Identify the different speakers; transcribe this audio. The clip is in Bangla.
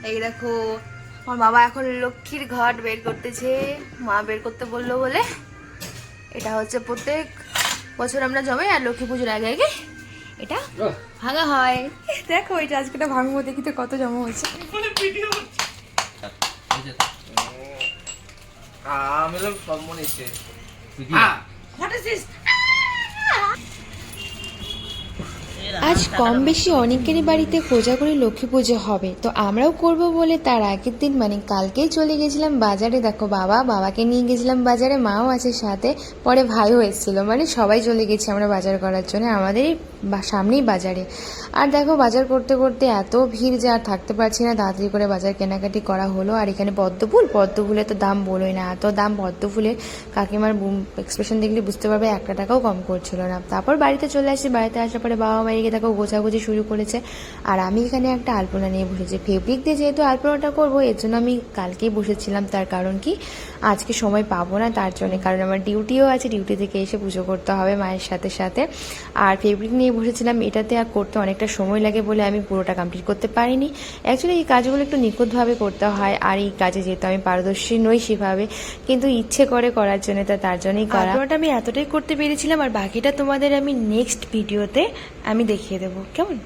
Speaker 1: এই দেখো আমার বাবা এখন লক্ষ্মীর ঘট বের করতেছে, মা বের করতে বললো বলে। এটা হচ্ছে প্রত্যেক বছর আমরা জমাই, আর লক্ষ্মী পুজোর আগে আগে এটা ভাঙা হয়। দেখো এটা আজকেটা ভাঙবো, দেখি তো কত জমা হয়েছে। আজ কম বেশি অনেকেরই বাড়িতে কোজাগরি লক্ষ্মী পুজো হবে, তো আমরাও করব বলে তার আগের দিন মানে কালকেই চলে গেছিলাম বাজারে। দেখো বাবাকে নিয়ে গেছিলাম বাজারে, মাও আছে সাথে, পরে ভাইও এসেছিল, মানে সবাই চলে গেছি আমরা বাজার করার জন্য, আমাদেরই সামনেই বাজারে। আর দেখো বাজার করতে করতে এত ভিড় যে আর থাকতে পারছি না, তাড়াতাড়ি করে বাজার কেনাকাটি করা হলো। আর এখানে পদ্মফুলের তো দাম বলোই না, এত দাম পদ্মফুলের, কাকিমার এক্সপ্রেশন দেখলে বুঝতে পারবে 1 টাকাও কম করছিল না। তারপর বাড়িতে চলে আসি, বাড়িতে আসার পরে বাবা মাইকে দেখো গোছাগুছি শুরু করেছে। আর আমি এখানে একটা আলপনা নিয়ে বসেছি, ফেব্রিক দিয়ে যেহেতু আলপনাটা করবো এর জন্য আমি কালকেই বসেছিলাম। তার কারণ কি আজকে সময় পাবো না তার জন্য, কারণ আমার ডিউটিও আছে, ডিউটি থেকে এসে পুজো করতে হবে মায়ের সাথে সাথে। আর ফেব্রিক নিয়ে বসেছিলাম, এটাতে আর করতে অনেকটা সময় লাগে বলে আমি পুরোটা কমপ্লিট করতে পারিনি। অ্যাকচুয়ালি এই কাজগুলো একটু নিখুঁতভাবে করতে হয়, আর এই কাজে যেহেতু আমি পারদর্শী নই সেভাবে, কিন্তু ইচ্ছে করে করার জন্য, তার জন্যই করা। পুরোটা আমি এতটাই করতে পেরেছিলাম, আর বাকিটা তোমাদের আমি নেক্সট ভিডিওতে আমি দেখিয়ে দেবো, কেমন?